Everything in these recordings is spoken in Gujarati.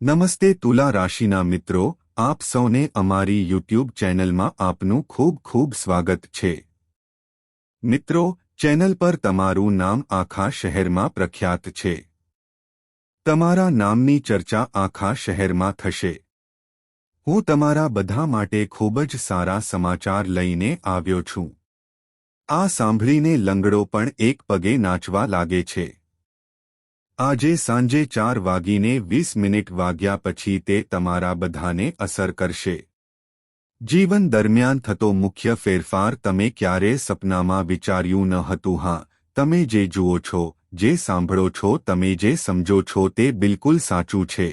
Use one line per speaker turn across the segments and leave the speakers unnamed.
નમસ્તે તુલા રાશિના મિત્રો, આપ સૌને અમારી યુટ્યુબ ચેનલમાં આપનું ખૂબ ખૂબ સ્વાગત છે। મિત્રો, ચેનલ પર તમારું નામ આખા શહેરમાં પ્રખ્યાત છે। તમારા નામની ચર્ચા આખા શહેરમાં થશે। હું તમારા બધા માટે ખૂબ જ સારા સમાચાર લઈને આવ્યો છું। આ સાંભળીને લંગડો પણ એક પગે નાચવા લાગે છે। આજે સાંજે 4:20 વાગ્યા પછી તે તમારા બધાને અસર કરશે। જીવન દરમિયાન થતો મુખ્ય ફેરફાર તમે ક્યારે સપનામાં વિચાર્યું ન હતું। હા, તમે જે જુઓ છો, જે સાંભળો છો, તમે જે સમજો છો તે બિલકુલ સાચું છે।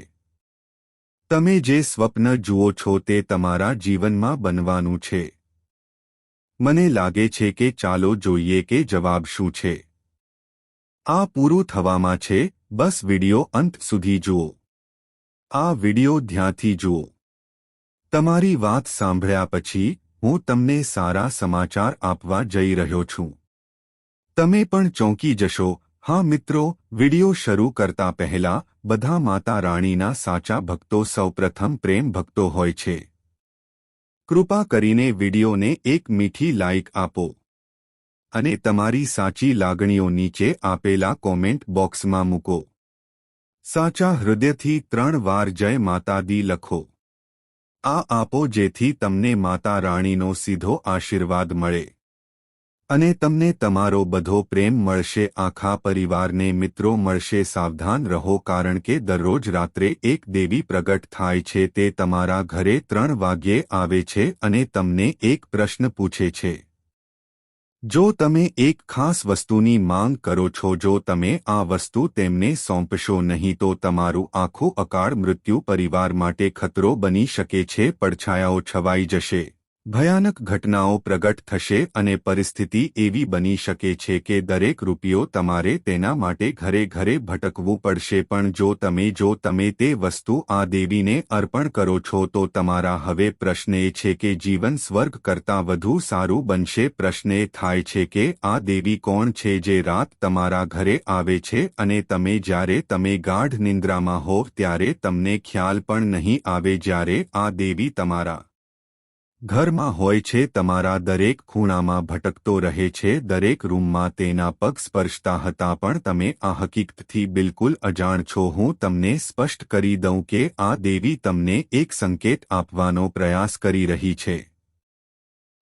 તમે જે સ્વપ્ન જુઓ છો તે તમારા જીવનમાં બનવાનું છે। મને લાગે છે કે ચાલો જોઈએ કે જવાબ શું છે। આ પૂરું થવામાં છે, બસ વિડિયો અંત સુધી જુઓ। આ વિડિયો ધ્યાનથી જુઓ। તમારી વાત સાંભળ્યા પછી હું તમને સારા સમાચાર આપવા જઈ રહ્યો છું। તમે પણ ચોંકી જશો। હા મિત્રો, વિડિયો શરૂ કરતા પહેલા બધા માતા રાણીના સાચા ભક્તો સૌપ્રથમ પ્રેમ ભક્તો હોય છે। કૃપા કરીને વિડિયોને એક મીઠી લાઇક આપો અને તમારી સાચી લાગણીઓ નીચે આપેલા કોમેન્ટ બોક્સમાં મૂકો। સાચા હૃદયથી 3 વાર જય માતા દી લખો। આ આપો જેથી તમને માતા રાણીનો સીધો આશીર્વાદ મળે અને તમને તમારો બધો પ્રેમ મળશે, આખા પરિવારને મિત્રો મળશે। સાવધાન રહો, કારણ કે દરરોજ રાત્રે એક દેવી પ્રગટ થાય છે। તે તમારા ઘરે 3 વાગ્યે આવે છે અને તમને એક પ્રશ્ન પૂછે છે। જો તમે એક ખાસ વસ્તુની માંગ કરો છો, જો તમે આ વસ્તુ તેમને સોંપશો નહીં તો તમારું આખું અકાળ મૃત્યુ પરિવાર માટે ખતરો બની શકે છે। પડછાયાઓ છવાઈ જશે, ભયાનક ઘટનાઓ પ્રગટ થશે અને પરિસ્થિતિ એવી બની શકે છે કે દરેક રૂપિયો તમારે તેના માટે ઘરે ઘરે ભટકવું પડશે। પણ જો તમે તે વસ્તુ આ દેવીને અર્પણ કરો છો તો તમારા હવે પ્રશ્ન એ છે કે જીવન સ્વર્ગ કરતાં વધુ સારું બનશે। પ્રશ્ન એ થાય છે કે આ દેવી કોણ છે જે રાત તમારા ઘરે આવે છે અને જ્યારે તમે ગાઢ નિંદ્રામાં હોવ ત્યારે તમને ખ્યાલ પણ નહીં આવે। જ્યારે આ દેવી તમારા ઘરમાં હોય છે, તમારા દરેક ખૂણામાં ભટકતો રહે છે, દરેક રૂમમાં તેના પગ સ્પર્શતા હતા, પણ તમે આ હકીકતથી બિલકુલ અજાણ છો। હું તમને સ્પષ્ટ કરી દઉં કે આ દેવી તમને એક સંકેત આપવાનો પ્રયાસ કરી રહી છે।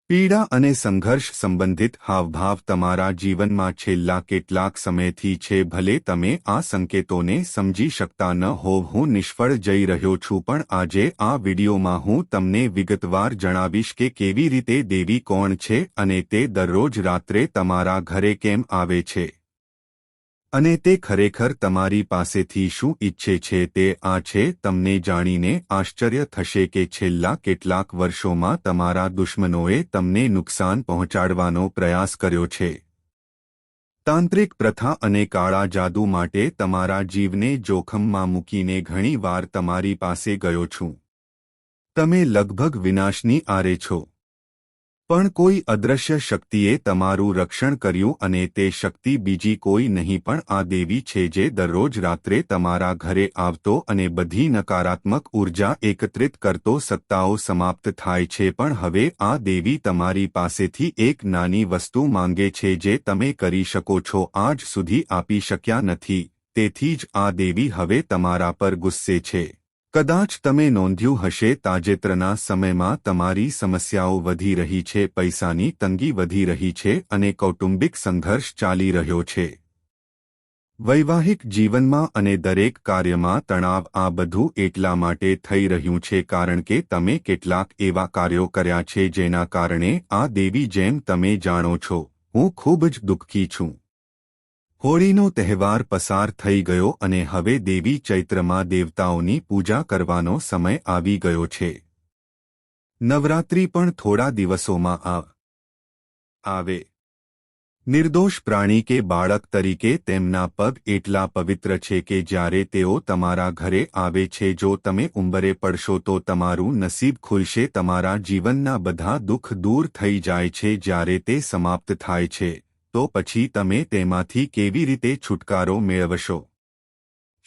પીડા અને સંઘર્ષ સંબંધિત હાવભાવ તમારા જીવનમાં છેલ્લા કેટલાક સમયથી છે। ભલે તમે આ સંકેતોને સમજી શકતા ન હોવ, હું નિષ્ફળ જઈ રહ્યો છું, પણ આજે આ વિડિયોમાં હું તમને વિગતવાર જણાવીશ કે કેવી રીતે દેવી કોણ છે અને તે દરરોજ રાત્રે તમારા ઘરે કેમ આવે છે અને તે ખરેખર તમારી પાસેથી શું ઈચ્છે છે। તે આ છે। તમને જાણીને આશ્ચર્ય થશે કે છેલ્લા કેટલાક વર્ષોમાં તમારા દુશ્મનોએ તમને નુકસાન પહોંચાડવાનો પ્રયાસ કર્યો છે। તાંત્રિક પ્રથા અને કાળા જાદુ માટે તમારા જીવને જોખમમાં મૂકીને ઘણી વાર તમારી પાસે ગયો છું। તમે લગભગ વિનાશની આરે છો, પણ કોઈ અદૃશ્ય શક્તિએ તમારું રક્ષણ કર્યું અને તે શક્તિ બીજી કોઈ નહીં પણ આ દેવી છે જે દરરોજ રાત્રે તમારા ઘરે આવતો અને બધી નકારાત્મક ઊર્જા એકત્રિત કરતો। સત્તાઓ સમાપ્ત થાય છે, પણ હવે આ દેવી તમારી પાસેથી એક નાની વસ્તુ માંગે છે જે તમે કરી શકો છો, આજ સુધી આપી શક્યા નથી। તેથી જ આ દેવી હવે તમારા પર ગુસ્સે છે। કદાચ તમે નોંધ્યું હશે, તાજેતરના સમયમાં તમારી સમસ્યાઓ વધી રહી છે, પૈસાની તંગી વધી રહી છે અને કૌટુંબિક સંઘર્ષ ચાલી રહ્યો છે। વૈવાહિક જીવનમાં અને દરેક કાર્યમાં તણાવ। આ બધું એટલા માટે થઈ રહ્યું છે કારણ કે તમે કેટલાક એવા કાર્યો કર્યા છે જેના કારણે આ દેવી, જેમ તમે જાણો છો, હું ખૂબ જ દુઃખી છું। હોળીનો તહેવાર પસાર થઈ ગયો અને હવે દેવી ચૈત્રમાં દેવતાઓની પૂજા કરવાનો સમય આવી ગયો છે। નવરાત્રિ પણ થોડા દિવસોમાં આવે। નિર્દોષ પ્રાણી કે બાળક તરીકે તેમના પગ એટલા પવિત્ર છે કે જ્યારે તેઓ તમારા ઘરે આવે છે, જો તમે ઉંબરે પડશો તો તમારું નસીબ ખુલશે, તમારા જીવનના બધા દુઃખ દૂર થઈ જાય છે। જ્યારે તે સમાપ્ત થાય છે તો પછી તમે તેમાંથી કેવી રીતે છુટકારો મેળવશો?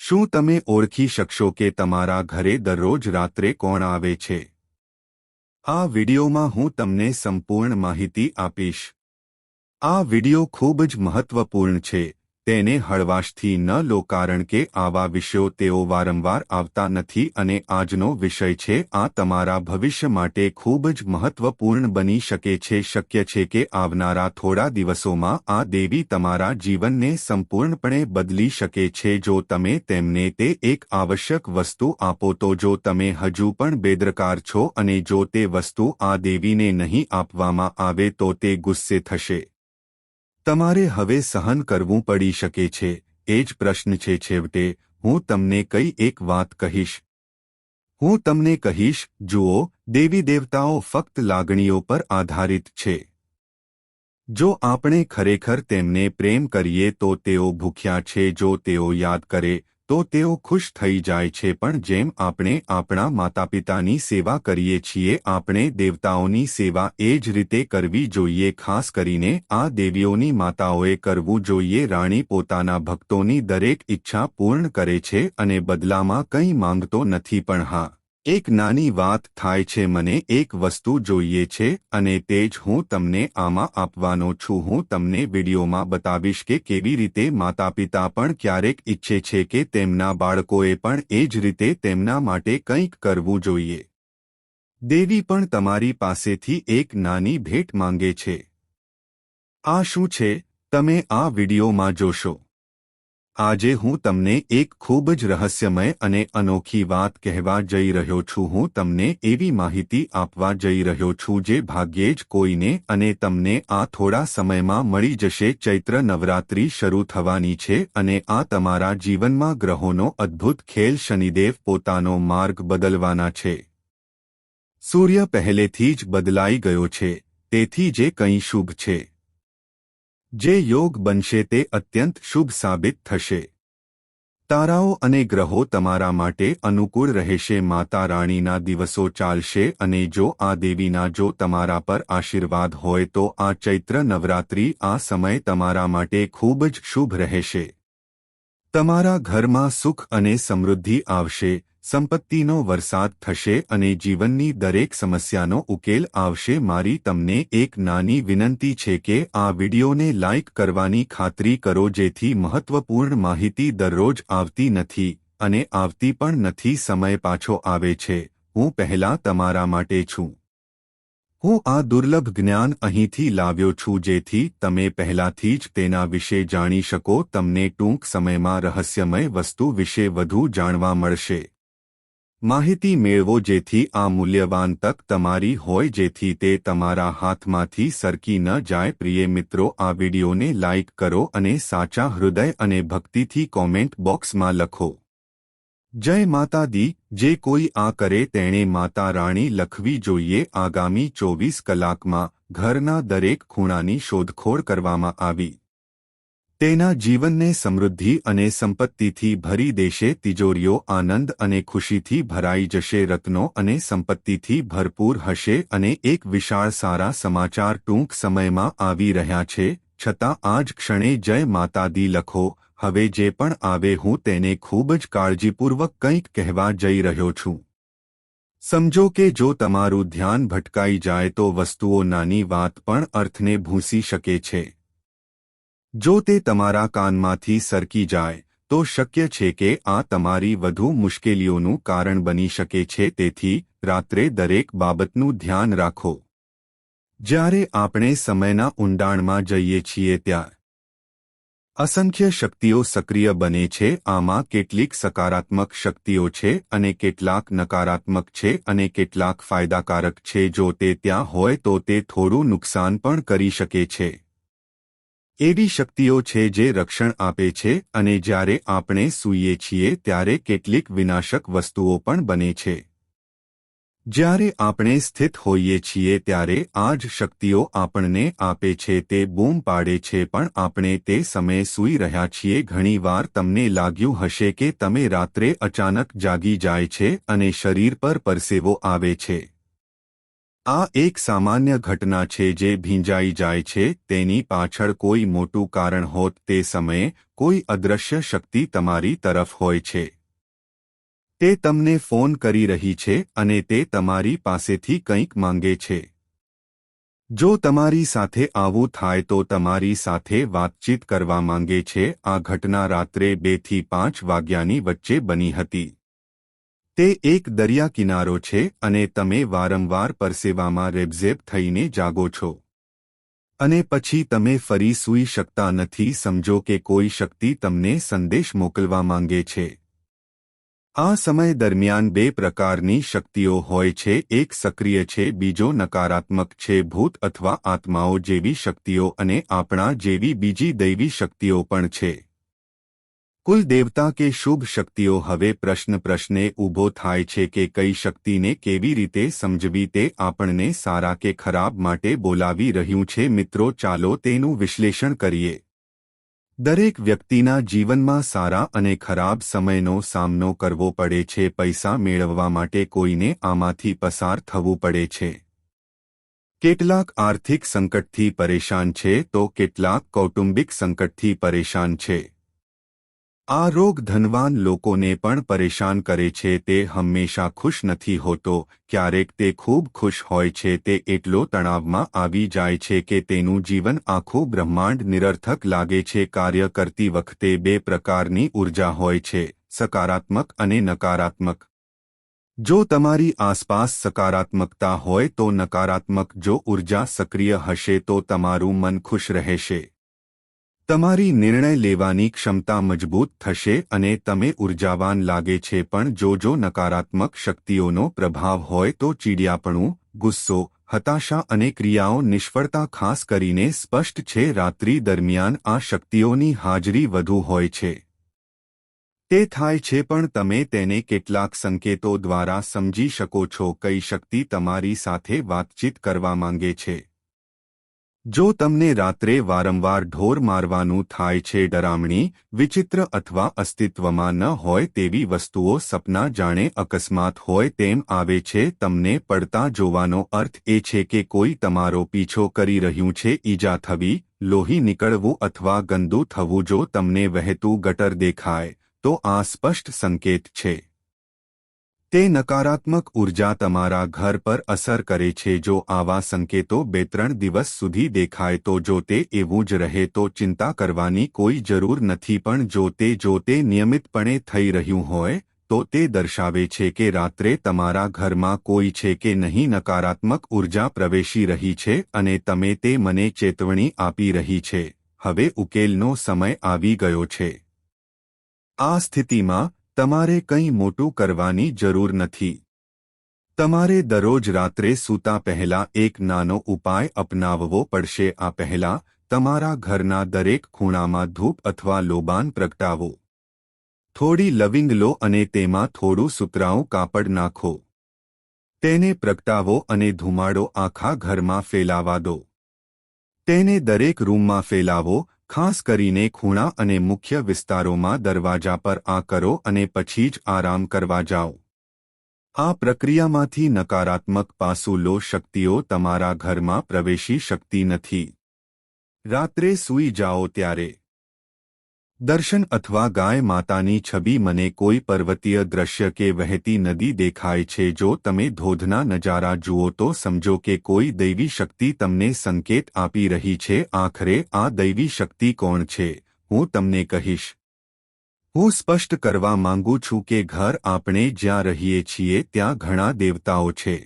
શું તમે ઓળખી શકશો કે તમારા ઘરે દરરોજ રાત્રે કોણ આવે છે? આ વિડિયોમાં હું તમને સંપૂર્ણ માહિતી આપીશ. આ વિડિયો ખૂબ જ મહત્વપૂર્ણ છે. તેને હળવાશથી ન લો કારણ કે આવા વિષયો તેઓ વારંવાર આવતા નથી અને આજનો વિષય છે આ તમારા ભવિષ્ય માટે ખૂબ જ મહત્વપૂર્ણ બની શકે છે. શક્ય છે કે આવનારા થોડા દિવસોમાં આ દેવી તમારા જીવનને સંપૂર્ણપણે બદલી શકે છે જો તમે તેમને તે એક આવશ્યક વસ્તુ આપો તો. જો તમે હજુ પણ બેદરકાર છો અને જો તે વસ્તુ આ દેવીને નહીં આપવામાં આવે તો તે ગુસ્સે થશે. તમારે હવે સહન કરવું પડી શકે છે. એ જ પ્રશ્ન છે. છેવટે હું તમને કઈ એક વાત કહીશ. હું તમને કહીશ, જુઓ, દેવી દેવતાઓ ફક્ત લાગણીઓ પર આધારિત છે. જો આપણે ખરેખર તેમને પ્રેમ કરીએ તો તેઓ ભૂખ્યા છે. જો તેઓ યાદ કરે તો તેઓ ખુશ થઈ જાય છે. પણ જેમ આપણે આપણા માતાપિતાની સેવા કરીએ છીએ આપણે દેવતાઓની સેવા એ જ રીતે કરવી જોઈએ. ખાસ કરીને આ દેવીઓની માતાઓએ કરવું જોઈએ. રાણી પોતાના ભક્તોની દરેક ઈચ્છા પૂર્ણ કરે છે અને બદલામાં કંઈ માંગતો નથી. પણ હા, એક નાની વાત થાય છે. મને એક વસ્તુ જોઈએ છે અને તે જ હું તમને આમાં આપવાનો છું. હું તમને વિડીયોમાં બતાવીશ કે કેવી રીતે માતાપિતા પણ ક્યારેક ઈચ્છે છે કે તેમના બાળકોએ પણ એ જ રીતે તેમના માટે કંઈક કરવું જોઈએ. દેવી પણ તમારી પાસેથી એક નાની ભેટ માંગે છે. આ શું છે? તમે આ વિડીયોમાં જોશો. આજે હું તમને એક ખૂબ જ રહસ્યમય અને અનોખી વાત કહેવા જઈ રહ્યો છું. હું તમને એવી માહિતી આપવા જઈ રહ્યો છું જે ભાગ્યે જ કોઈને અને તમને આ થોડા સમયમાં મળી જશે. ચૈત્ર નવરાત્રિ શરૂ થવાની છે અને આ તમારા જીવનમાં ગ્રહોનો અદ્ભુત ખેલ. શનિદેવ પોતાનો માર્ગ બદલવાના છે. સૂર્ય પહેલેથી જ બદલાઈ ગયો છે. તેથી જે કંઈ શુભ છે, જે યોગ બનશે તે અત્યંત શુભ સાબિત થશે. તારાઓ અને ગ્રહો તમારા માટે અનુકૂળ રહેશે. માતા રાણીના દિવસો ચાલશે અને જો આ દેવીના જો તમારા પર આશીર્વાદ હોય તો આ ચૈત્ર નવરાત્રિ આ સમય તમારા માટે ખૂબ જ શુભ રહેશે. તમારા ઘરમાં સુખ અને સમૃદ્ધિ આવશે. સંપત્તિનો વરસાદ થશે અને જીવનની દરેક સમસ્યાનો ઉકેલ આવશે. મારી તમને એક નાની વિનંતી છે કે આ વિડીયોને લાઇક કરવાની ખાતરી કરો જેથી મહત્વપૂર્ણ માહિતી દરરોજ આવતી નથી અને આવતી પણ નથી. સમય પાછો આવે છે. હું પહેલા તમારા માટે છું. હું આ દુર્લભ જ્ઞાન અહીંથી લાવ્યો છું જેથી તમે પહેલાથી જ તેના વિશે જાણી શકો. તમને ટૂંક સમયમાં રહસ્યમય વસ્તુ વિશે વધુ જાણવા મળશે. માહિતી મેળવો જેથી આ મૂલ્યવાન તક તમારી હોય જેથી તે તમારા હાથમાંથી સરકી ન જાય. પ્રિય મિત્રો, આ વિડીયોને લાઇક કરો અને સાચા હૃદય અને ભક્તિથી કોમેન્ટ બોક્સમાં લખો, જય માતા દી. જે કોઈ આ કરે તેણે માતા રાણી લખવી જોઈએ. આગામી 24 કલાકમાં ઘરના દરેક ખૂણાની શોધખોળ કરવામાં આવી. તેના જીવનને સમૃદ્ધિ અને સંપત્તિથી ભરી દેશે. તિજોરીઓ આનંદ અને ખુશીથી ભરાઈ જશે. રત્નો અને સંપત્તિથી ભરપૂર હશે અને એક વિશાળ સારા સમાચાર ટૂંક સમયમાં આવી રહ્યા છે. છતાં આ જ ક્ષણે જય માતા દી લખો. હવે જે પણ આવે હું તેને ખૂબ જ કાળજીપૂર્વક કંઈક કહેવા જઈ રહ્યો છું. સમજો કે જો તમારું ધ્યાન ભટકાઈ જાય તો વસ્તુઓ નાની વાત પણ અર્થને ભૂંસી શકે છે. જો તે તમારા કાનમાંથી સરકી જાય તો શક્ય છે કે આ તમારી વધુ મુશ્કેલીઓનું કારણ બની શકે છે. તેથી રાત્રે દરેક બાબતનું ધ્યાન રાખો. જ્યારે આપણે સમયના ઊંડાણમાં જઈએ છીએ ત્યારે અસંખ્ય શક્તિઓ સક્રિય બને છે. આમાં કેટલીક સકારાત્મક શક્તિઓ છે અને કેટલાક નકારાત્મક છે અને કેટલાક ફાયદાકારક છે. જો તે ત્યાં હોય તો તે થોડું નુકસાન પણ કરી શકે છે. એવી શક્તિઓ છે જે રક્ષણ આપે છે અને જ્યારે આપણે સૂઈએ છીએ ત્યારે કેટલીક વિનાશક વસ્તુઓ પણ બને છે. જ્યારે આપણે સ્થિત હોઈએ છીએ ત્યારે આ જ શક્તિઓ આપણને આપે છે. તે બૂમ પાડે છે પણ આપણે તે સમયે સૂઈ રહ્યા છીએ. ઘણીવાર તમને લાગ્યું હશે કે તમે રાત્રે અચાનક જાગી જાય છે અને શરીર પર પરસેવો આવે છે. આ એક સામાન્ય ઘટના છે જે ભીંજાઈ જાય છે. તેની પાછળ કોઈ મોટું કારણ હોત. તે સમયે કોઈ અદૃશ્ય શક્તિ તમારી તરફ હોય છે. તે તમને ફોન કરી રહી છે અને તે તમારી પાસેથી કંઈક માંગે છે. જો તમારી સાથે આવું થાય તો તમારી સાથે વાતચીત કરવા માંગે છે. આ ઘટના રાત્રે 2 થી 5 વાગ્યાની વચ્ચે બની હતી. તે એક દરિયા કિનારો છે અને તમે વારંવાર પરસેવામાં રેબઝેબ થઈને જાગો છો. અને પછી તમે ફરી સૂઈ શકતા નથી. સમજો કે કોઈ શક્તિ તમને સંદેશ મોકલવા માંગે છે. આ સમય દરમિયાન 2 પ્રકારની શક્તિઓ હોય છે. એક સક્રિય છે, બીજો નકારાત્મક છે. ભૂત અથવા આત્માઓ જેવી શક્તિઓ અને આપણા જેવી બીજી દૈવી શક્તિઓ પણ છે. કુલ દેવતા કે શુભ શક્તિઓ. હવે પ્રશ્ન ઊભો થાય છે કે કઈ શક્તિને કેવી રીતે સમજવી. તે આપણને સારા કે ખરાબ માટે બોલાવી રહ્યું છે. મિત્રો, ચાલો તેનું વિશ્લેષણ કરીએ. દરેક વ્યક્તિના જીવનમાં સારા અને ખરાબ સમયનો સામનો કરવો પડે છે. પૈસા મેળવવા માટે કોઈને આમાંથી પસાર થવું પડે છે. કેટલાક આર્થિક સંકટથી પરેશાન છે તો કેટલાક કૌટુંબિક સંકટથી પરેશાન છે. આ રોગ ધનવાન લોકોને પણ પરેશાન કરે છે. તે હંમેશા ખુશ નથી હોતો. ક્યારેક તે ખૂબ ખુશ હોય છે. તે એટલો તણાવમાં આવી જાય છે કે તેનું જીવન આખું બ્રહ્માંડ નિરર્થક લાગે છે. કાર્ય કરતી વખતે 2 પ્રકારની ઊર્જા હોય છે, સકારાત્મક અને નકારાત્મક. જો તમારી આસપાસ સકારાત્મકતા હોય તો નકારાત્મક જો ઊર્જા સક્રિય હશે તો તમારું મન ખુશ રહેશે. તમારી નિર્ણય લેવાની ક્ષમતા મજબૂત થશે અને તમે ઉર્જાવાન લાગે છે. પણ જો નકારાત્મક શક્તિઓનો પ્રભાવ હોય તો ચીડિયાપણું, ગુસ્સો, હતાશા અને ક્રિયાઓ નિષ્ફળતા ખાસ કરીને સ્પષ્ટ છે. રાત્રિ દરમિયાન આ શક્તિઓની હાજરી વધુ હોય છે. તે થાય છે પણ તમે તેને કેટલાક સંકેતો દ્વારા સમજી શકો છો. કઈ શક્તિ તમારી સાથે વાતચીત કરવા માંગે છે. જો તમને રાત્રે વારંવાર ઢોર મારવાનું થાય છે, ડરામણી, વિચિત્ર અથવા અસ્તિત્વમાં ન હોય તેવી વસ્તુઓ સપના જાણે અકસ્માત હોય તેમ આવે છે, તમને પડતા જોવાનો અર્થ એ છે કે કોઈ તમારો પીછો કરી રહ્યું છે. ઈજા થવી, લોહી નીકળવું અથવા ગંદુ થવું. જો તમને વહેતું ગટર દેખાય તો આ સ્પષ્ટ સંકેત છે. તે નકારાત્મક ઊર્જા તમારા ઘર પર અસર કરે છે. જો આવા સંકેતો 2-3 દિવસ સુધી દેખાય તો જો તે એવું જ રહે તો ચિંતા કરવાની કોઈ જરૂર નથી. પણ જો તે નિયમિતપણે થઈ રહ્યું હોય તો તે દર્શાવે છે કે રાત્રે તમારા ઘરમાં કોઈ છે કે નહીં. નકારાત્મક ઊર્જા પ્રવેશી રહી છે અને તમે તે મને ચેતવણી આપી રહી છે. હવે ઉકેલનો સમય આવી ગયો છે. આ સ્થિતિમાં તમારે કંઈ મોટું કરવાની જરૂર નથી. તમારે દરરોજ રાત્રે સૂતા પહેલા એક નાનો ઉપાય અપનાવવો પડશે. આ પહેલા તમારા ઘરના દરેક ખૂણામાં ધૂપ અથવા લોબાન પ્રગટાવો. થોડી લવિંગ લો અને તેમાં થોડું સુતરાઉં કાપડ નાખો. તેને પ્રગટાવો અને ધુમાડો આખા ઘરમાં ફેલાવા દો. તેને દરેક રૂમમાં ફેલાવો, ખાસ કરીને ખૂણા અને મુખ્ય વિસ્તારોમાં. દરવાજા પર આ કરો અને પછી જ આરામ કરવા જાઓ. આ પ્રક્રિયામાંથી નકારાત્મક પાસું લો. શક્તિઓ તમારા ઘરમાં પ્રવેશી શકતી નથી. રાત્રે સૂઈ જાઓ ત્યારે દર્શન અથવા ગાય માતાની છબી. મને કોઈ પર્વતીય દૃશ્ય કે વહેતી નદી દેખાય છે. જો તમે ધોધના નજારા જુઓ તો સમજો કે કોઈ દૈવી શક્તિ તમને સંકેત આપી રહી છે. આખરે આ દૈવી શક્તિ કોણ છે હું તમને કહીશ. હું સ્પષ્ટ કરવા માંગુ છું કે ઘર આપણે જ્યાં રહીએ છીએ ત્યાં ઘણા દેવતાઓ છે.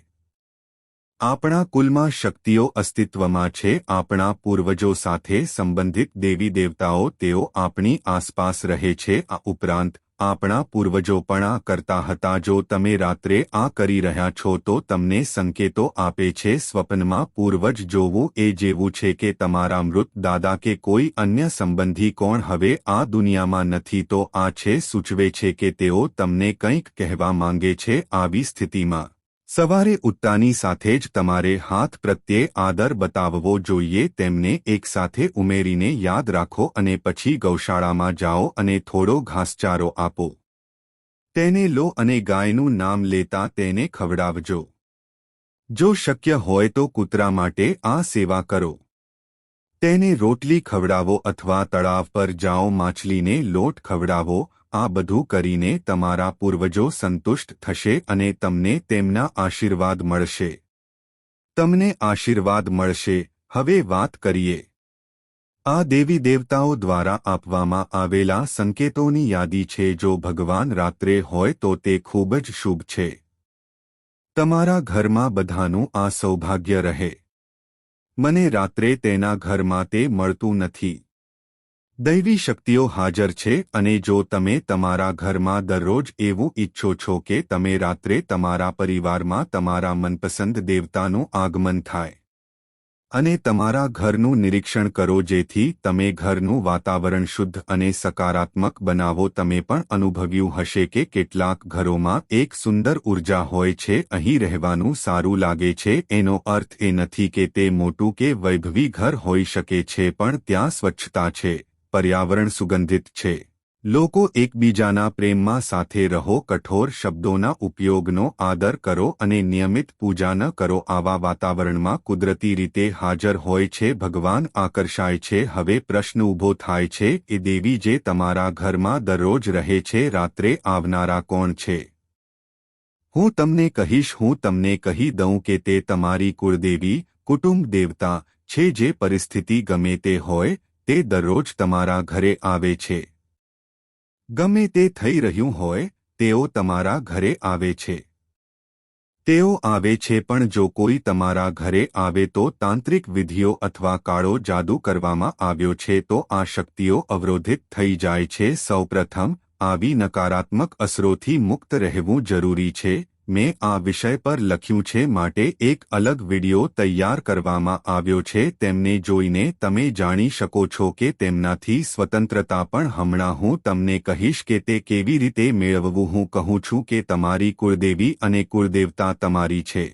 આપણા કુલમાં શક્તિઓ અસ્તિત્વમાં છે. આપણા પૂર્વજો સાથે સંબંધિત દેવી દેવતાઓ તેઓ આપણી આસપાસ રહે છે. આ ઉપરાંત આપણા પૂર્વજો પણ આ કરતા હતા. જો તમે રાત્રે આ કરી રહ્યા છો તો તમને સંકેતો આપે છે. સ્વપ્નમાં પૂર્વજ જોવું એ જેવું છે કે તમારા મૃત દાદા કે કોઈ અન્ય સંબંધી કોણ હવે આ દુનિયામાં નથી તો આ છે સૂચવે છે કે તેઓ તમને કંઈક કહેવા માંગે છે. આવી સ્થિતિમાં સવારે ઉઠતાની સાથે જ તમારે હાથ પ્રત્યે આદર બતાવવો જોઈએ. તેમને એકસાથે ઉમેરીને યાદ રાખો અને પછી ગૌશાળામાં જાઓ અને થોડો ઘાસચારો આપો. તેને લો અને ગાયનું નામ લેતા તેને ખવડાવજો. જો શક્ય હોય તો કૂતરા માટે આ સેવા કરો. તેને રોટલી ખવડાવો અથવા તળાવ પર જાઓ, માછલીને લોટ ખવડાવો. આ બધું કરીને તમારા પૂર્વજો સંતુષ્ટ થશે અને તમને તેમના આશીર્વાદ મળશે. તમને આશીર્વાદ મળશે. હવે વાત કરીએ આ દેવી દેવતાઓ દ્વારા આપવામાં આવેલા સંકેતોની યાદી છે. જો ભગવાન રાત્રે હોય તો તે ખૂબ જ શુભ છે. તમારા ઘરમાં બધાનું આ સૌભાગ્ય રહે. મને રાત્રે તેના ઘરમાં તે મળતું નથી. દૈવી શક્તિઓ હાજર છે અને જો તમે તમારા ઘરમાં દરરોજ એવું ઈચ્છો છો કે તમે રાત્રે તમારા પરિવારમાં તમારા મનપસંદ દેવતાનું આગમન થાય અને તમારા ઘરનું નિરીક્ષણ કરો જેથી તમે ઘરનું વાતાવરણ શુદ્ધ અને સકારાત્મક બનાવો. તમે પણ અનુભવ્યું હશે કે કેટલાક ઘરોમાં એક સુંદર ઉર્જા હોય છે. અહીં રહેવાનું સારું લાગે છે. એનો અર્થ એ નથી કે તે મોટું કે વૈભવી ઘર હોઈ શકે છે, પણ ત્યાં સ્વચ્છતા છે, પર્યાવરણ સુગંધિત છે, લોકો એકબીજાના પ્રેમમાં સાથે રહો. કઠોર શબ્દોના ઉપયોગનો આદર કરો અને નિયમિત પૂજા ન કરો. આવા વાતાવરણમાં કુદરતી રીતે હાજર હોય છે ભગવાન આકર્ષાય છે. હવે પ્રશ્ન ઊભો થાય છે, એ દેવી જે તમારા ઘરમાં દરરોજ રહે છે, રાત્રે આવનારા કોણ છે? હું તમને કહીશ. હું તમને કહી દઉં કે તે તમારી કુળદેવી, કુટુંબ દેવતા છે. જે પરિસ્થિતિ ગમે તે હોય, તે દરરોજ તમારા ઘરે આવે છે. ગમે તે થઈ રહ્યું હોય, તેઓ તમારા ઘરે આવે છે. તેઓ આવે છે, પણ જો કોઈ તમારા ઘરે આવે તો તાંત્રિક વિધિઓ અથવા કાળો જાદુ કરવામાં આવ્યો છે તો આ શક્તિઓ અવરોધિત થઈ જાય છે. સૌપ્રથમ આવી નકારાત્મક અસરોથી મુક્ત રહેવું જરૂરી છે. મેં આ વિષય પર લખ્યું છે માટે એક અલગ વિડિયો તૈયાર કરવામાં આવ્યો છે. તેમને જોઈને તમે જાણી શકો છો કે તેમનાથી સ્વતંત્રતા. પણ હમણાં હું તમને કહીશ કે તે કેવી રીતે મેળવવું. હું કહું છું કે તમારી કુળદેવી અને કુળદેવતા તમારી છે.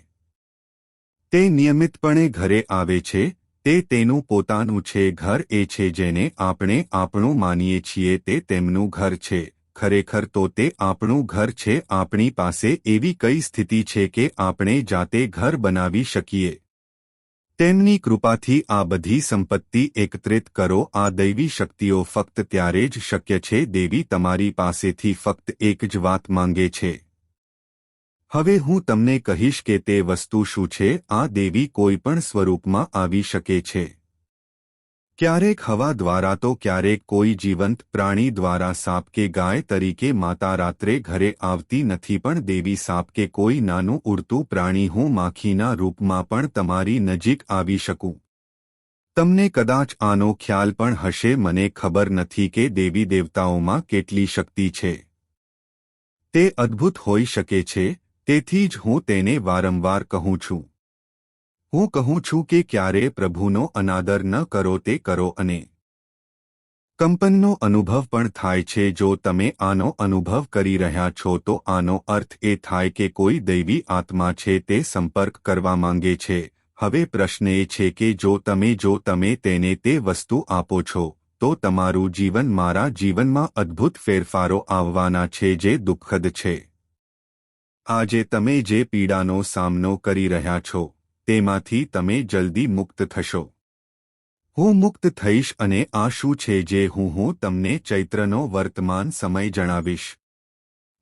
તે નિયમિતપણે ઘરે આવે છે. તે તેનું પોતાનું છે. ઘર એ છે જેને આપણે આપણું માનીએ છીએ. તે તેમનું ઘર છે. ખરેખર તો તે આપણું ઘર છે. આપણી પાસે એવી કઈ સ્થિતિ છે કે આપણે જાતે ઘર બનાવી શકીએ. તેમની કૃપાથી આ બધી સંપત્તિ એકત્રિત કરો. આ દૈવી શક્તિઓ ફક્ત ત્યારે જ શક્ય છે. દેવી તમારી પાસેથી ફક્ત એક જ વાત માંગે છે. હવે હું તમને કહીશ કે તે વસ્તુ શું છે. આ દેવી કોઈ પણ સ્વરૂપમાં આવી શકે છે. ક્યારેક હવા દ્વારા તો ક્યારેક કોઈ જીવંત પ્રાણી દ્વારા. સાપ કે ગાય તરીકે માતા રાત્રે ઘરે આવતી નથી, પણ દેવી સાપ કે કોઈ નાનું ઉડતું પ્રાણી. હું માખીના રૂપમાં પણ તમારી નજીક આવી શકું. તમને કદાચ આનો ખ્યાલ પણ હશે. મને ખબર નથી કે દેવી દેવતાઓમાં કેટલી શક્તિ છે. તે અદ્ભુત હોઈ શકે છે. તેથી જ હું તેને વારંવાર કહું છું. હું કહું છું કે ક્યારે પ્રભુનો અનાદર ન કરો. તે કરો અને કંપનનો અનુભવ પણ થાય છે. જો તમે આનો અનુભવ કરી રહ્યા છો તો આનો અર્થ એ થાય કે કોઈ દૈવી આત્મા છે તે સંપર્ક કરવા માંગે છે. હવે પ્રશ્ન એ છે કે જો તમે તેને તે વસ્તુ આપો છો તો તમારું જીવન. મારા જીવનમાં અદ્ભુત ફેરફારો આવવાના છે જે દુઃખદ છે. આજે તમે જે પીડાનો સામનો કરી રહ્યા છો તેમાંથી તમે જલ્દી મુક્ત થશો. હું મુક્ત થઈશ અને આ શું છે જે હું તમને ચૈત્રનો વર્તમાન સમય જણાવીશ.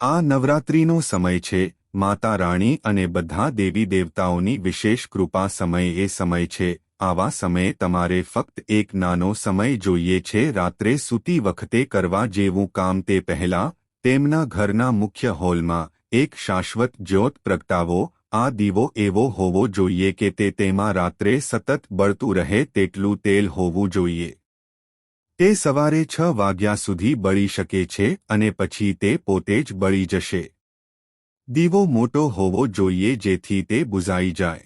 આ નવરાત્રિનો સમય છે. માતા રાણી અને બધા દેવી દેવતાઓની વિશેષ કૃપા સમય એ સમય છે. આવા સમયે તમારે ફક્ત એક નાનો સમય જોઈએ છે. રાત્રે સૂતી વખતે કરવા જેવું કામ. તે પહેલાં તેમના ઘરના મુખ્ય હોલમાં એક શાશ્વત જ્યોત પ્રગટાવો. આ દીવો એવો હોવો જોઈએ કે તેમાં રાત્રે સતત બળતું રહે તેટલું તેલ હોવું જોઈએ. તે સવારે 6 વાગ્યા સુધી બળી શકે છે અને પછી તે પોતે જ બળી જશે. દીવો મોટો હોવો જોઈએ જેથી તે બુઝાઈ જાય.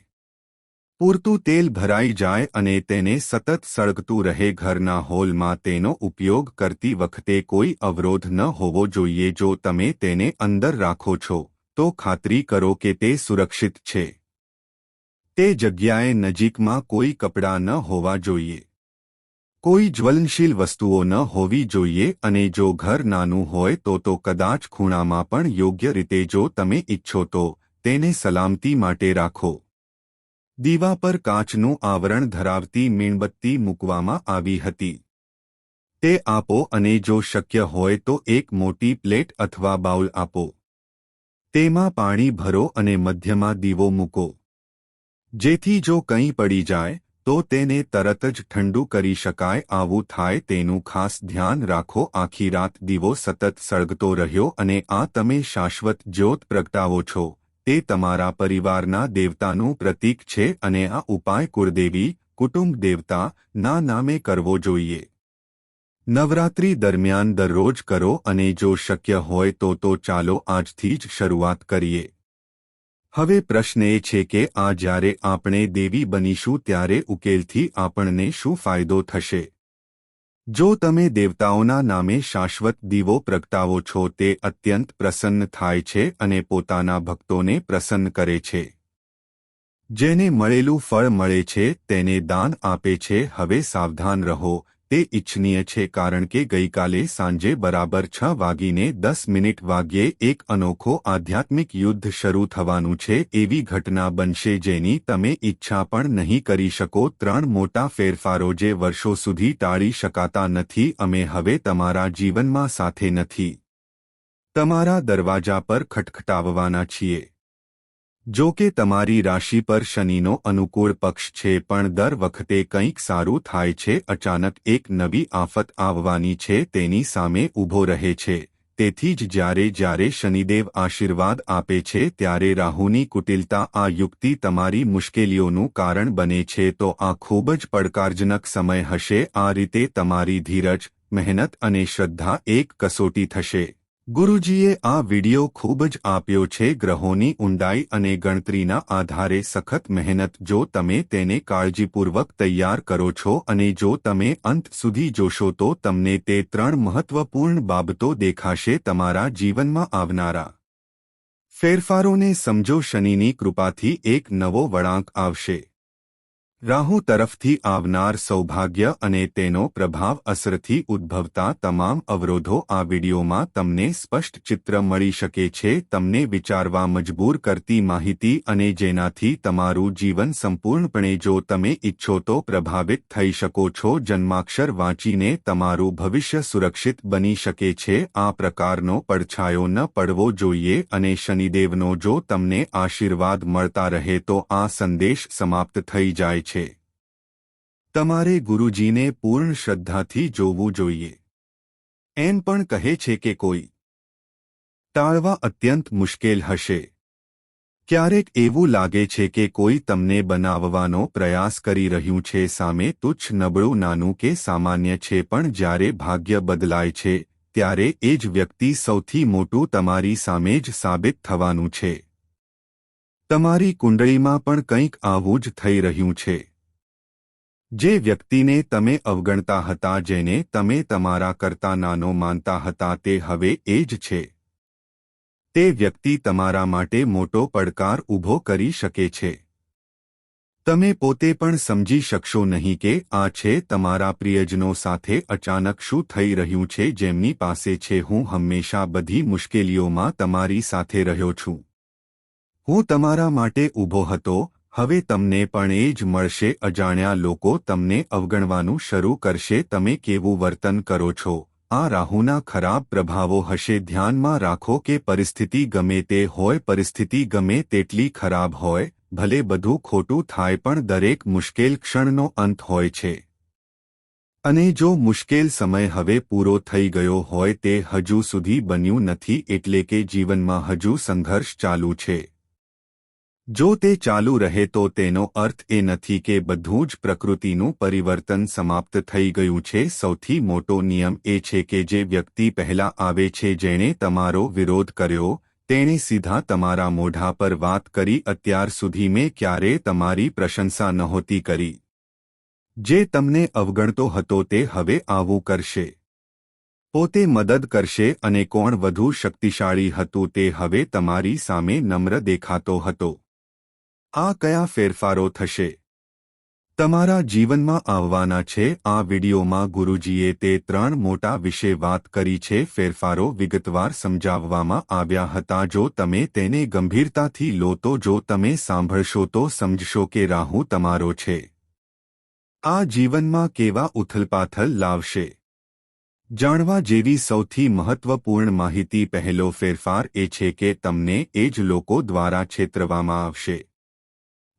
પૂરતું તેલ ભરાઈ જાય અને તેને સતત સળગતું રહે. ઘરના હોલમાં તેનો ઉપયોગ કરતી વખતે કોઈ અવરોધ ન હોવો જોઈએ. જો તમે તેને અંદર રાખો છો તો ખાતરી કરો કે તે સુરક્ષિત છે. તે જગ્યાએ નજીકમાં કોઈ કપડાં ન હોવા જોઈએ. કોઈ જ્વલનશીલ વસ્તુઓ ન હોવી જોઈએ અને જો ઘર નાનું હોય તો કદાચ ખૂણામાં પણ યોગ્ય રીતે. જો તમે ઈચ્છો તો તેને સલામતી માટે રાખો. દીવા પર કાચનું આવરણ ધરાવતી મીણબત્તી મૂકવામાં આવી હતી. તે આપો અને જો શક્ય હોય તો એક મોટી પ્લેટ અથવા બાઉલ આપો. તેમાં પાણી ભરો અને મધ્યમાં દીવો મૂકો. જેથી જો કંઈ પડી જાય તો તેને તરત જ ઠંડુ કરી શકાય. આવું થાય તેનું ખાસ ધ્યાન રાખો. આખી રાત દીવો સતત સળગતો રહ્યો અને આ તમે શાશ્વત જ્યોત પ્રગટાવો છો. તે તમારા પરિવારના દેવતાનું પ્રતીક છે અને આ ઉપાય કુળદેવી, કુટુંબ દેવતા ના નામે કરવો જોઈએ. નવરાત્રી દરમિયાન દરરોજ કરો અને જો શક્ય હોય તો ચાલો આજથી જ શરૂઆત કરીએ. હવે પ્રશ્ન એ છે કે આ જ્યારે આપણે દેવી બનીશું ત્યારે ઉકેલથી આપણને શું ફાયદો થશે? જો તમે દેવતાઓના નામે શાશ્વત દીવો પ્રગટાવો છો તે અત્યંત પ્રસન્ન થાય છે અને પોતાના ભક્તોને પ્રસન્ન કરે છે. જેને મળેલું ફળ મળે છે તેને દાન આપે છે. હવે સાવધાન રહો, તે ઇચ્છનીય છે કારણ કે ગઈકાલે સાંજે બરાબર 6:10 વાગ્યે એક અનોખો આધ્યાત્મિક યુદ્ધ શરૂ થવાનું છે. એવી ઘટના બનશે જેની તમે ઈચ્છા પણ નહીં કરી શકો. 3 મોટા ફેરફારો જે વર્ષો સુધી ટાળી શકાતા નથી અમે હવે તમારા જીવનમાં સાથે નથી, તમારા દરવાજા પર ખટખટાવવાના છીએ. જો કે તમારી રાશિ પર શનિનો અનુકૂળ પક્ષ છે પણ દર વખતે કંઈક સારું થાય છે. અચાનક એક નવી આફત આવવાની છે તેની સામે ઊભો રહે છે. તેથી જ જ્યારે શનિદેવ આશીર્વાદ આપે છે ત્યારે રાહુની કુટિલતા આ યુક્તિ તમારી મુશ્કેલીઓનું કારણ બને છે. તો આ ખૂબ જ પડકારજનક સમય હશે. આ રીતે તમારી ધીરજ, મહેનત અને શ્રદ્ધા એક કસોટી થશે. ગુરુજીએ આ વિડિયો ખૂબ જ આપ્યો છે ગ્રહોની ઊંડાઈ અને ગણતરીના આધારે સખત મહેનત. જો તમે તેને કાળજીપૂર્વક તૈયાર કરો છો અને જો તમે અંત સુધી જોશો તો તમને તે 3 મહત્વપૂર્ણ બાબતો દેખાશે. તમારા જીવનમાં આવનારા ફેરફારોને સમજો. શનિની કૃપાથી એક નવો વળાંક આવશે. રાહુ તરફથી આવનાર સૌભાગ્ય અને તેનો પ્રભાવ અસરથી ઉદ્ભવતા તમામ અવરોધો. આ વિડિયોમાં તમને સ્પષ્ટ ચિત્ર મળી શકે છે, તમને વિચારવા મજબૂર કરતી માહિતી અને જેનાથી તમારું જીવન સંપૂર્ણપણે જો તમે ઈચ્છો તો પ્રભાવિત થઈ શકો છો. જન્માક્ષર વાંચીને તમારું ભવિષ્ય સુરક્ષિત બની શકે છે. આ પ્રકારનો પડછાયો ન પડવો જોઈએ અને શનિદેવનો જો તમને આશીર્વાદ મળતા રહે તો આ સંદેશ સમાપ્ત થઈ જાય છે. તમારે ગુરુજીને પૂર્ણ શ્રદ્ધાથી જોવું જોઈએ. એમ પણ કહે છે કે કોઈ ટાળવા અત્યંત મુશ્કેલ હશે. ક્યારેક એવું લાગે છે કે કોઈ તમને બનાવવાનો પ્રયાસ કરી રહ્યું છે. સામે તુચ્છ, નબળું, નાનું કે સામાન્ય છે પણ જ્યારે ભાગ્ય બદલાય છે ત્યારે એ જ વ્યક્તિ સૌથી મોટું તમારી સામે જ સાબિત થવાનું છે. તમારી કુંડળીમાં પણ કંઈક આવું જ થઈ રહ્યું છે. જે વ્યક્તિને તમે અવગણતા હતા, જેને તમે તમારા કરતાં નાનો માનતા હતા તે હવે એ જ છે. તે વ્યક્તિ તમારા માટે મોટો પડકાર ઊભો કરી શકે છે. તમે પોતે પણ સમજી શકશો નહીં કે આ છે. તમારા પ્રિયજનો સાથે અચાનક શું થઈ રહ્યું છે જેમની પાસે છે હું હંમેશા બધી મુશ્કેલીઓમાં તમારી સાથે રહ્યો છું. હું તમારા માટે ઊભો હતો. હવે તમને પણ એ જ મળશે. અજાણ્યા લોકો તમને અવગણવાનું શરૂ કરશે. તમે કેવું વર્તન કરો છો આ રાહુના ખરાબ પ્રભાવો હશે. ધ્યાનમાં રાખો કે પરિસ્થિતિ ગમે તે હોય, પરિસ્થિતિ ગમે તેટલી ખરાબ હોય, ભલે બધું ખોટું થાય પણ દરેક મુશ્કેલ ક્ષણનો અંત હોય છે. અને જો મુશ્કેલ સમય હવે પૂરો થઈ ગયો હોય તે હજુ સુધી બન્યું નથી એટલે કે જીવનમાં હજુ સંઘર્ષ ચાલુ છે. જો તે ચાલુ રહે તો તેનો અર્થ એ નથી કે બધું જ પ્રકૃતિનું પરિવર્તન સમાપ્ત થઈ ગયું છે. સૌથી મોટો નિયમ એ છે કે જે વ્યક્તિ પહેલા આવે છે, જેણે તમારો વિરોધ કર્યો, તેણે સીધા તમારા મોઢા પર વાત કરી. અત્યાર સુધી મેં ક્યારેય તમારી પ્રશંસા નહોતી કરી. જે તમને અવગણતો હતો તે હવે આવું કરશે. પોતે મદદ કરશે અને કોણ વધુ શક્તિશાળી હતું તે હવે તમારી સામે નમ્ર દેખાતો હતો. આ કયા ફેરફારો થશે? તમારા જીવનમાં આવવાના છે। આ વિડીયોમાં ગુરુજીએ તે 3 મોટા વિશે વાત કરી છે। ફેરફારો વિગતવાર સમજાવવામાં આવ્યા હતા। જો તમે તેને ગંભીરતાથી લો તો જો તમે સાંભળશો તો સમજશો કે રાહુ તમારો છે। આ જીવનમાં કેવા ઉથલપાથલ લાવશે। જાણવા જેવી સૌથી મહત્વપૂર્ણ માહિતી પહેલો ફેરફાર એ છે કે તમને એ જ લોકો દ્વારા છેતરવામાં આવશે।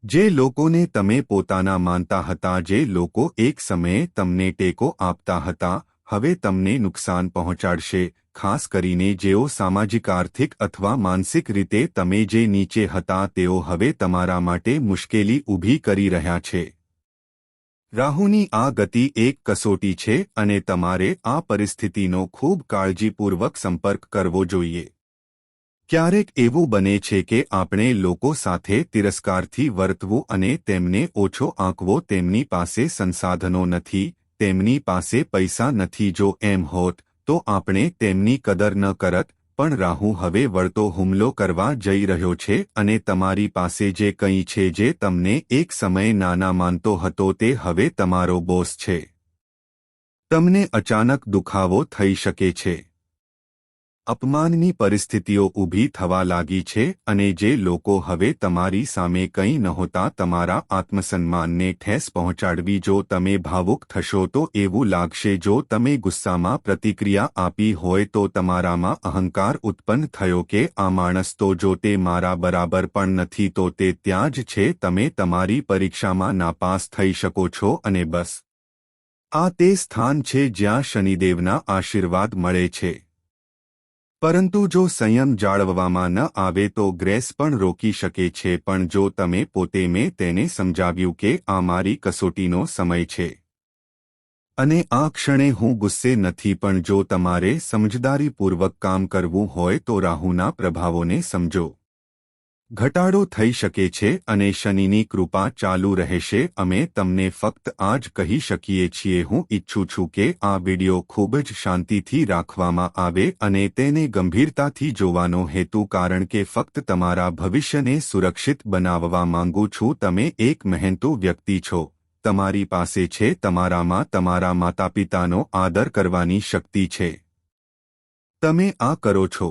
જે લોકોને તમે પોતાના માનતા હતા, જે લોકો એક સમયે તમને ટેકો આપતા હતા, હવે તમને નુકસાન પહોંચાડશે। ખાસ કરીને જેઓ સામાજિક આર્થિક અથવા માનસિક રીતે તમે જે નીચે હતા તેઓ હવે તમારા માટે મુશ્કેલી ઊભી કરી રહ્યા છે। રાહુની આ ગતિ એક કસોટી છે અને તમારે આ પરિસ્થિતિનો ખૂબ કાળજીપૂર્વક સંપર્ક કરવો જોઈએ। ક્યારેક એવું બને છે કે આપણે લોકો સાથે તિરસ્કારથી વર્તવું અને તેમને ઓછો આંકવો। તેમની પાસે સંસાધનો નથી, તેમની પાસે પૈસા નથી। જો એમ હોત તો આપણે તેમની કદર ન કરત, પણ રાહુ હવે વળતો હુમલો કરવા જઈ રહ્યો છે અને તમારી પાસે જે કંઈ છે જે તમને એક સમયે નાના માનતો હતો તે હવે તમારો બોસ છે। તમને અચાનક દુખાવો થઈ શકે છે। અપમાનની પરિસ્થિતિઓ ઊભી થવા લાગી છે અને જે લોકો હવે તમારી સામે કંઈ નહોતા તમારા આત્મસન્માનને ઠેસ પહોંચાડવી। જો તમે ભાવુક થશો તો એવું લાગશે। જો તમે ગુસ્સામાં પ્રતિક્રિયા આપી હોય તો તમારામાં અહંકાર ઉત્પન્ન થયો કે આ માણસ તો જો તે મારા બરાબર પણ નથી તો તે ત્યાં જ છે। તમે તમારી પરીક્ષામાં નાપાસ થઈ શકો છો અને બસ આ તે સ્થાન છે જ્યાં શનિદેવના આશીર્વાદ મળે છે। પરંતુ જો સંયમ જાળવવામાં ન આવે તો ગ્રેસ પણ રોકી શકે છે। પણ જો તમે પોતે મેં તેને સમજાવ્યું કે આ મારી કસોટીનો સમય છે અને આ ક્ષણે હું ગુસ્સે નથી, પણ જો તમારે સમજદારીપૂર્વક કામ કરવું હોય તો રાહુના પ્રભાવોને સમજો। ઘટાડો થઈ શકે છે અને શનિની કૃપા ચાલુ રહેશે। અમે તમને ફક્ત આ જ કહી શકીએ છીએ। હું ઈચ્છું છું કે આ વિડિયો ખૂબ જ શાંતિથી રાખવામાં આવે અને તેને ગંભીરતાથી જોવાનો હેતુ કારણ કે ફક્ત તમારા ભવિષ્યને સુરક્ષિત બનાવવા માંગુ છું। તમે એક મહેનતુ વ્યક્તિ છો, તમારી પાસે છે, તમારામાં તમારા માતાપિતાનો આદર કરવાની શક્તિ છે। તમે આ કરો છો।